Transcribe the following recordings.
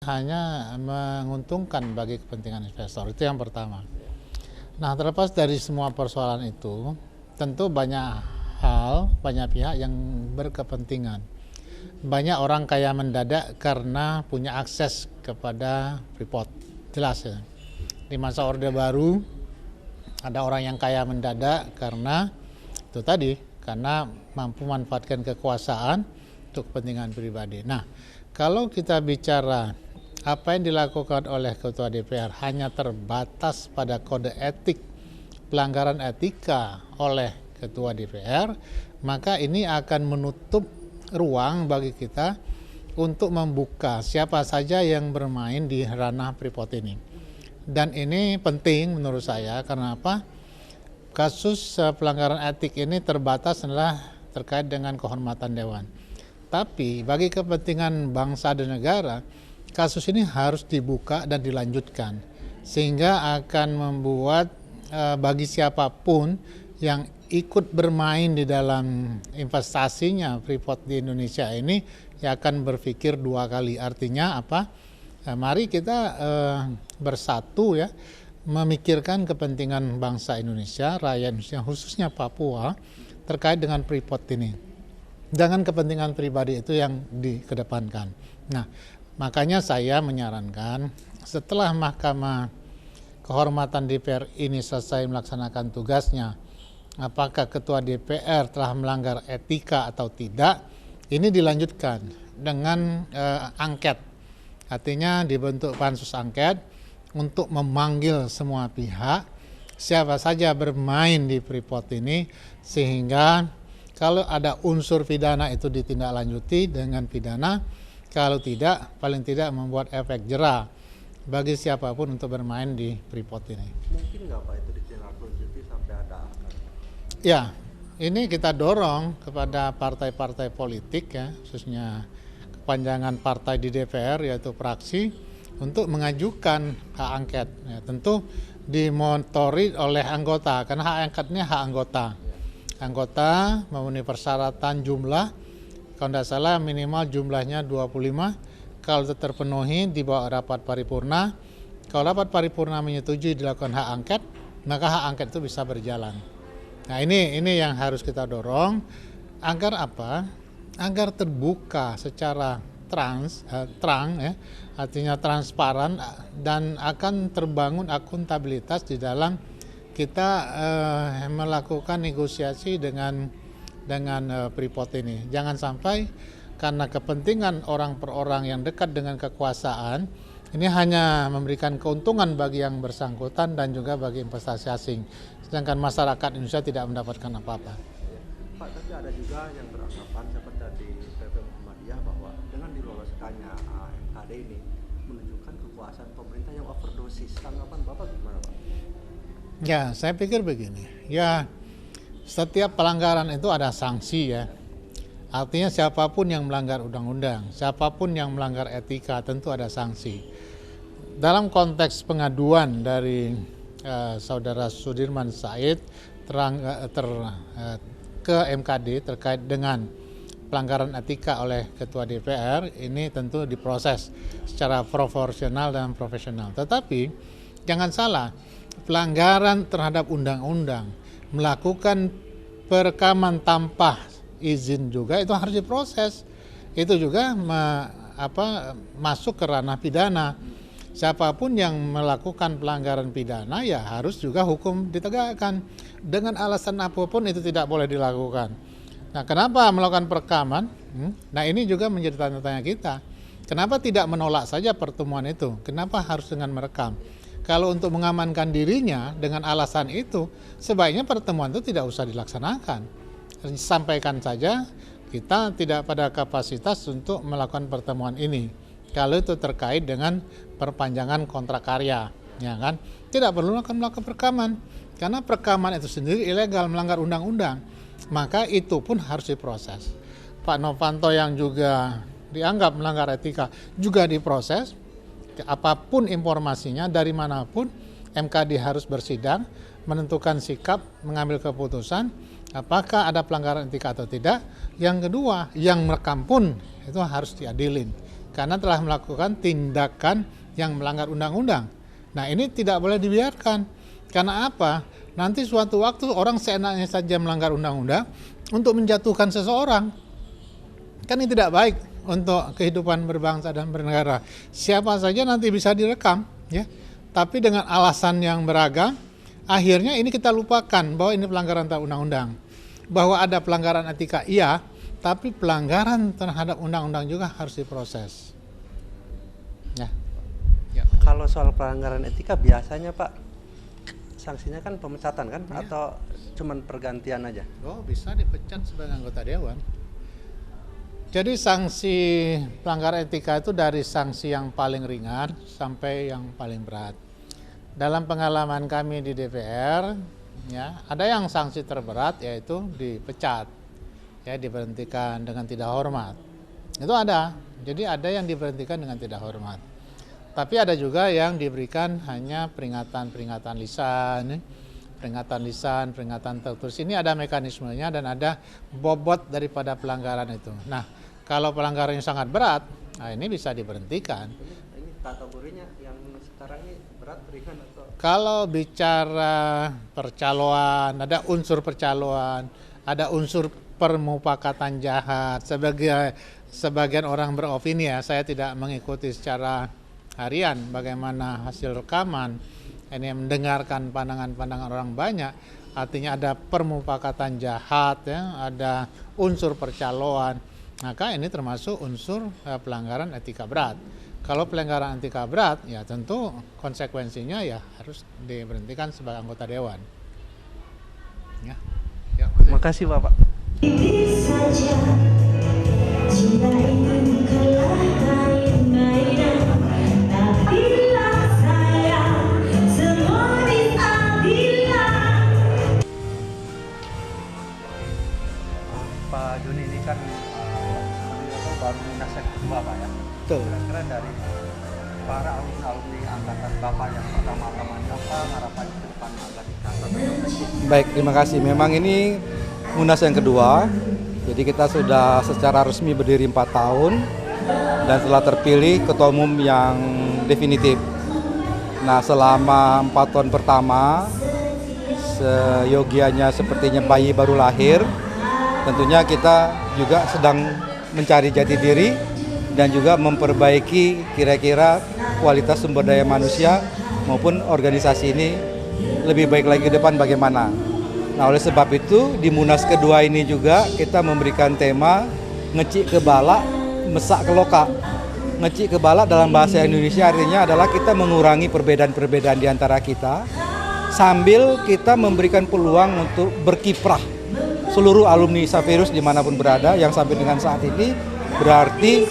hanya menguntungkan bagi kepentingan investor, itu yang pertama. Nah, terlepas dari semua persoalan itu, tentu banyak hal, banyak pihak yang berkepentingan. Banyak orang kaya mendadak karena punya akses kepada Freeport, jelas ya. Di masa Orde Baru ada orang yang kaya mendadak karena itu tadi, karena mampu memanfaatkan kekuasaan untuk kepentingan pribadi. Nah, kalau kita bicara apa yang dilakukan oleh Ketua DPR hanya terbatas pada kode etik, pelanggaran etika oleh Ketua DPR, maka ini akan menutup ruang bagi kita untuk membuka siapa saja yang bermain di ranah Freeport ini. Dan ini penting menurut saya, karena apa? Kasus pelanggaran etik ini terbatas adalah terkait dengan kehormatan dewan. Tapi bagi kepentingan bangsa dan negara, kasus ini harus dibuka dan dilanjutkan, sehingga akan membuat bagi siapapun yang ikut bermain di dalam investasinya Freeport di Indonesia ini ya akan berpikir dua kali. Artinya apa? Mari kita bersatu ya, memikirkan kepentingan bangsa Indonesia, rakyat Indonesia, khususnya Papua terkait dengan Freeport ini. Jangan kepentingan pribadi itu yang dikedepankan. Nah, makanya saya menyarankan setelah Mahkamah Kehormatan DPR ini selesai melaksanakan tugasnya, apakah Ketua DPR telah melanggar etika atau tidak, ini dilanjutkan dengan angket. Artinya dibentuk pansus angket untuk memanggil semua pihak, siapa saja bermain di Freeport ini, sehingga kalau ada unsur pidana itu ditindaklanjuti dengan pidana, kalau tidak, paling tidak membuat efek jera bagi siapapun untuk bermain di Freeport ini. Mungkin nggak Pak itu ditindaklanjuti sampai ada akar? Ya, ini kita dorong kepada partai-partai politik ya, khususnya kepanjangan partai di DPR yaitu fraksi, untuk mengajukan hak angket. Ya, tentu dimotori oleh anggota, karena hak angketnya hak anggota. Anggota memenuhi persyaratan jumlah, kalau tidak salah minimal jumlahnya 25, kalau terpenuhi dibawa rapat paripurna, kalau rapat paripurna menyetujui dilakukan hak angket, maka hak angket itu bisa berjalan. Nah ini yang harus kita dorong, agar apa? Agar terbuka secara terang ya, artinya transparan, dan akan terbangun akuntabilitas di dalam kita melakukan negosiasi dengan Freeport ini. Jangan sampai karena kepentingan orang per orang yang dekat dengan kekuasaan ini hanya memberikan keuntungan bagi yang bersangkutan dan juga bagi investasi asing, sedangkan masyarakat Indonesia tidak mendapatkan apa-apa. Pak, tapi ada juga yang beranggapan seperti di PP Muhammadiyah bahwa dengan diloloskannya MKD ini menunjukkan kekuasaan pemerintah yang overdosis. Tanggapan Bapak gimana Pak? Ya, saya pikir begini. Ya, setiap pelanggaran itu ada sanksi ya. Artinya siapapun yang melanggar undang-undang, siapapun yang melanggar etika tentu ada sanksi. Dalam konteks pengaduan dari saudara Sudirman Said ke MKD terkait dengan pelanggaran etika oleh Ketua DPR, ini tentu diproses secara proporsional dan profesional. Tetapi jangan salah, pelanggaran terhadap undang-undang, melakukan perekaman tanpa izin juga itu harus diproses. Itu juga masuk ke ranah pidana. Siapapun yang melakukan pelanggaran pidana ya harus juga hukum ditegakkan. Dengan alasan apapun itu tidak boleh dilakukan. Nah, kenapa melakukan perekaman? Nah, ini juga menjadi tanya-tanya kita. Kenapa tidak menolak saja pertemuan itu? Kenapa harus dengan merekam? Kalau untuk mengamankan dirinya dengan alasan itu, sebaiknya pertemuan itu tidak usah dilaksanakan. Sampaikan saja kita tidak pada kapasitas untuk melakukan pertemuan ini. Kalau itu terkait dengan perpanjangan kontrak karya, ya kan? Tidak perlu melakukan perekaman, karena perekaman itu sendiri ilegal, melanggar undang-undang. Maka itu pun harus diproses. Pak Novanto yang juga dianggap melanggar etika juga diproses. Apapun informasinya dari manapun, MKD harus bersidang, menentukan sikap, mengambil keputusan apakah ada pelanggaran etika atau tidak. Yang kedua, yang merekam pun itu harus diadilin. karena telah melakukan tindakan yang melanggar undang-undang. Nah, ini tidak boleh dibiarkan. Karena apa? Nanti suatu waktu orang seenaknya saja melanggar undang-undang untuk menjatuhkan seseorang. Kan ini tidak baik untuk kehidupan berbangsa dan bernegara. Siapa saja nanti bisa direkam, ya. Tapi dengan alasan yang beragam, akhirnya ini kita lupakan bahwa ini pelanggaran terhadap undang-undang. Bahwa ada pelanggaran etika, iya, tapi pelanggaran terhadap undang-undang juga harus diproses. Ya. Kalau soal pelanggaran etika biasanya Pak, sanksinya kan pemecatan kan, Iya. atau cuman pergantian aja? Oh, bisa dipecat sebagai anggota dewan. Jadi sanksi pelanggaran etika itu dari sanksi yang paling ringan sampai yang paling berat. Dalam pengalaman kami di DPR, ya, ada yang sanksi terberat yaitu dipecat, ya, diberhentikan dengan tidak hormat. Itu ada. Jadi ada yang diberhentikan dengan tidak hormat. Tapi ada juga yang diberikan hanya peringatan lisan, peringatan tertulis. Ini ada mekanismenya dan ada bobot daripada pelanggaran itu. Nah, kalau pelanggarannya sangat berat, nah ini bisa diberhentikan. Ini kategorinya yang sekarang ini berat, ringan atau? Kalau bicara percaloan, ada unsur percaloan, ada unsur permufakatan jahat. Sebagian orang beropini, ya, saya tidak mengikuti secara harian bagaimana hasil rekaman, ini mendengarkan pandangan-pandangan orang banyak, artinya ada permufakatan jahat, ya, ada unsur percaloan, maka ini termasuk unsur pelanggaran etika berat. Kalau pelanggaran etika berat, ya tentu konsekuensinya ya harus diberhentikan sebagai anggota dewan. Ya. Makasih Bapak. Ini saja cinta ini bukanlah main-mainan, tapi bila sayang semua diadilkan. Pak Joni ini kan baru munas yang kedua Pak ya. Betul. Kira-kira dari para alumni angkatan Bapak yang pertama-tama ini apa harapannya ke depan agar dicatat? Baik, terima kasih. Memang ini munas yang kedua. Jadi kita sudah secara resmi berdiri 4 tahun dan telah terpilih ketua umum yang definitif. Nah, selama 4 tahun pertama, seyogianya sepertinya bayi baru lahir, tentunya kita juga sedang mencari jati diri dan juga memperbaiki kira-kira kualitas sumber daya manusia maupun organisasi ini lebih baik lagi ke depan bagaimana. Nah, oleh sebab itu di Munas kedua ini juga kita memberikan tema ngecik ke bala, mesak ke loka. Ngecik ke bala dalam bahasa Indonesia artinya adalah kita mengurangi perbedaan-perbedaan di antara kita sambil kita memberikan peluang untuk berkiprah seluruh alumni Saferus dimanapun berada yang sampai dengan saat ini berarti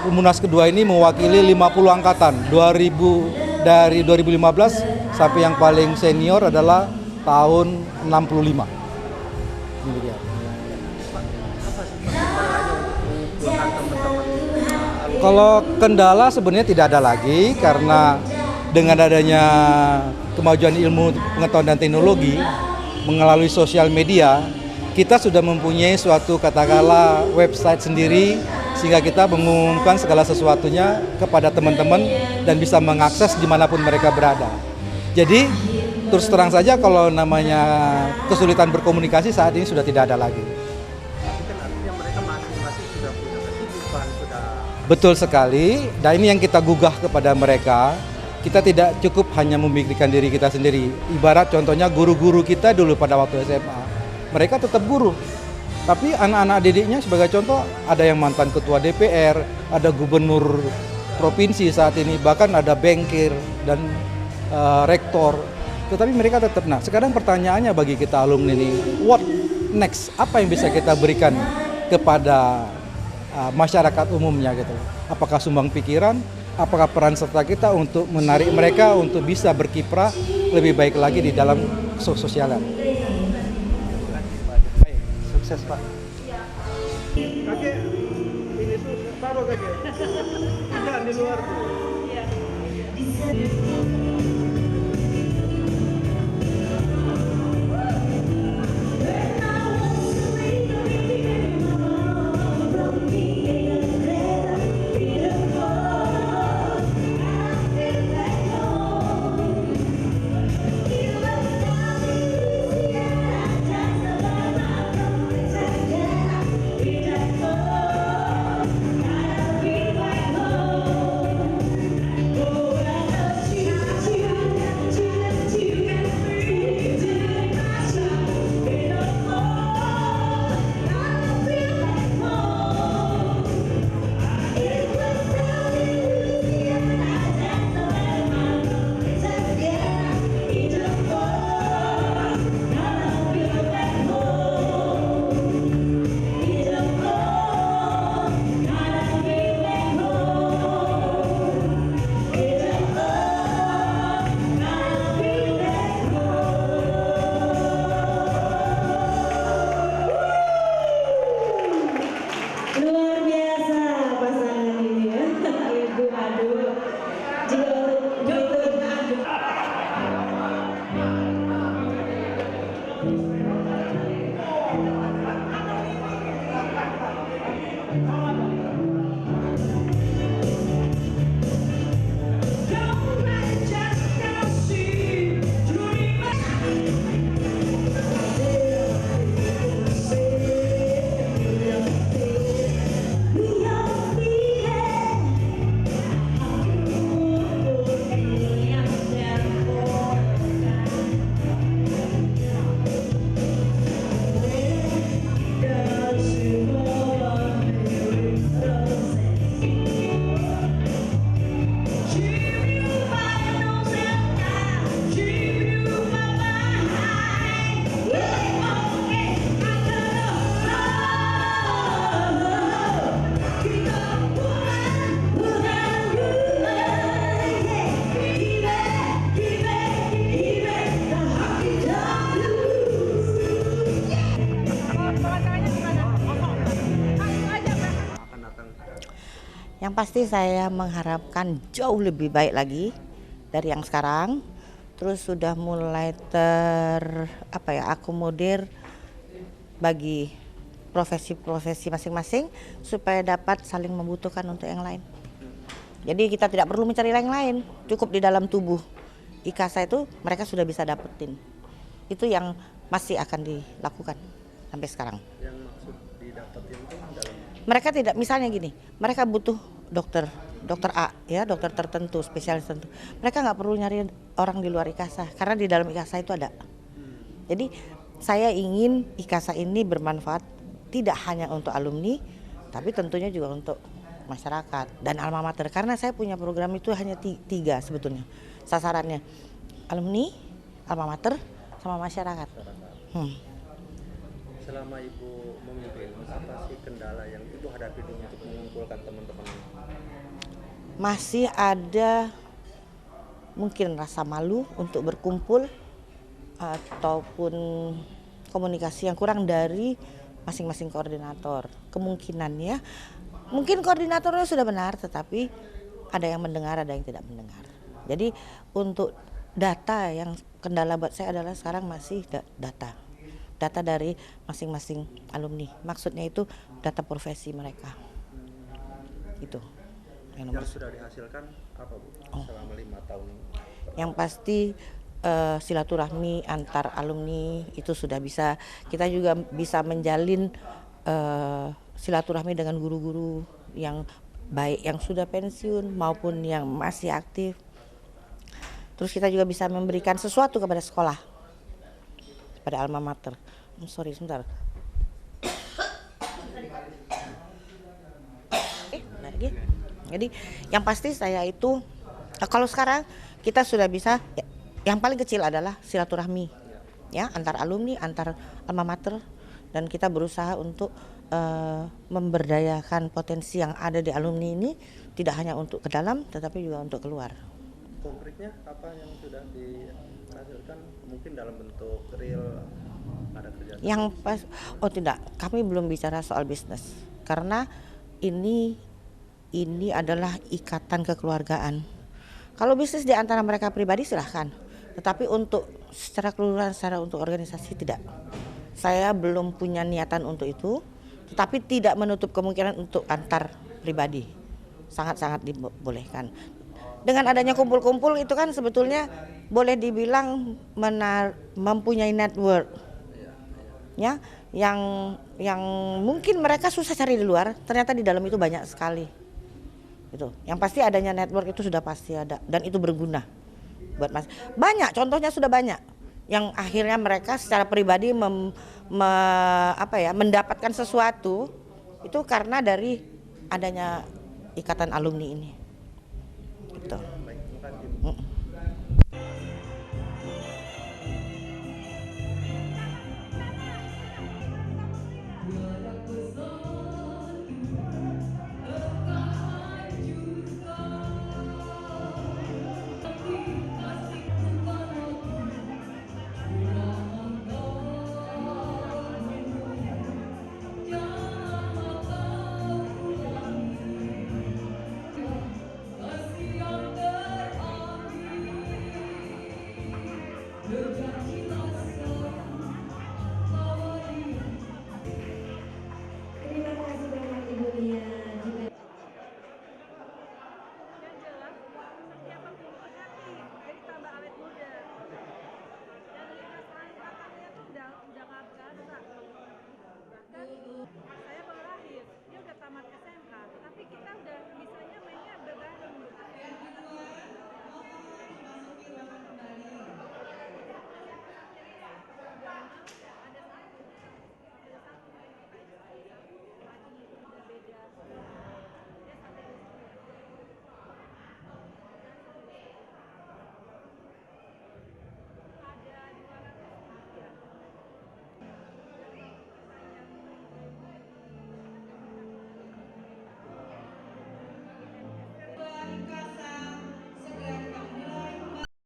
Munas kedua ini mewakili 50 angkatan 2000 dari 2015 sampai yang paling senior adalah tahun 65. Kalau kendala sebenarnya tidak ada lagi karena dengan adanya kemajuan ilmu pengetahuan dan teknologi melalui sosial media, kita sudah mempunyai suatu katakanlah website sendiri sehingga kita mengumumkan segala sesuatunya kepada teman-teman dan bisa mengakses dimanapun mereka berada. Jadi terus terang saja kalau namanya kesulitan berkomunikasi saat ini sudah tidak ada lagi. Tapi kan artinya mereka masing-masing sudah punya kesibukan, sudah. Betul sekali, dan ini yang kita gugah kepada mereka. Kita tidak cukup hanya memikirkan diri kita sendiri. Ibarat contohnya guru-guru kita dulu pada waktu SMA. Mereka tetap guru. Tapi anak-anak didiknya sebagai contoh ada yang mantan ketua DPR, ada gubernur provinsi saat ini, bahkan ada bankir dan rektor. Tetapi mereka tetap. Nah, sekarang pertanyaannya bagi kita alumni ini, what next? Apa yang bisa kita berikan kepada masyarakat umumnya gitu? Apakah sumbang pikiran? Apakah peran serta kita untuk menarik mereka untuk bisa berkiprah lebih baik lagi di dalam sosialan? Baik, sukses Pak. Kakek, ini taruh kakek. Tidak di luar tuh. pasti saya mengharapkan jauh lebih baik lagi dari yang sekarang. Terus sudah mulai akomodir bagi profesi-profesi masing-masing supaya dapat saling membutuhkan untuk yang lain. Jadi kita tidak perlu mencari yang lain, cukup di dalam tubuh IKASA itu mereka sudah bisa dapetin. Itu yang masih akan dilakukan sampai sekarang. Yang maksud didapetin itu dalam Mereka tidak, misalnya gini, mereka butuh dokter A, ya, dokter tertentu, spesialis tertentu. Mereka nggak perlu nyari orang di luar IKASA karena di dalam IKASA itu ada. Jadi saya ingin IKASA ini bermanfaat tidak hanya untuk alumni, tapi tentunya juga untuk masyarakat dan alma mater. Karena saya punya program itu hanya tiga sebetulnya sasarannya, alumni, alma mater, sama masyarakat. Selama Ibu memimpin, apa sih kendala yang Ibu hadapi untuk mengumpulkan teman-teman? Masih ada mungkin rasa malu untuk berkumpul ataupun komunikasi yang kurang dari masing-masing koordinator. Kemungkinannya mungkin koordinatornya sudah benar, tetapi ada yang mendengar, ada yang tidak mendengar. Jadi untuk data yang kendala buat saya adalah sekarang masih data dari masing-masing alumni. Maksudnya itu data profesi mereka. Itu yang Yang sudah dihasilkan apa, Bu? Selama 5 tahun. Yang pasti silaturahmi antar alumni itu sudah bisa. Kita juga bisa menjalin silaturahmi dengan guru-guru yang baik yang sudah pensiun maupun yang masih aktif. Terus kita juga bisa memberikan sesuatu kepada sekolah, pada alma mater. Sorry, sebentar. Lagi. Jadi yang pasti saya itu kalau sekarang kita sudah bisa, yang paling kecil adalah silaturahmi, ya, antar alumni, antar alma mater, dan kita berusaha untuk memberdayakan potensi yang ada di alumni ini, tidak hanya untuk ke dalam, tetapi juga untuk keluar. Konkretnya apa yang sudah dihasilkan? Mungkin dalam bentuk real ada kerjaan? Yang pas, tidak, kami belum bicara soal bisnis karena ini adalah ikatan kekeluargaan. Kalau bisnis di antara mereka pribadi silahkan, tetapi untuk secara keseluruhan, secara untuk organisasi tidak. Saya belum punya niatan untuk itu, tetapi tidak menutup kemungkinan untuk antar pribadi. Sangat-sangat dibolehkan. Dengan adanya kumpul-kumpul itu kan sebetulnya boleh dibilang mempunyai network, ya, yang mungkin mereka susah cari di luar, ternyata di dalam itu banyak sekali. Itu. Yang pasti adanya network itu sudah pasti ada dan itu berguna buat mas. Banyak contohnya sudah banyak yang akhirnya mereka secara pribadi mendapatkan sesuatu itu karena dari adanya ikatan alumni ini. Gitu. Baik, terima kasih.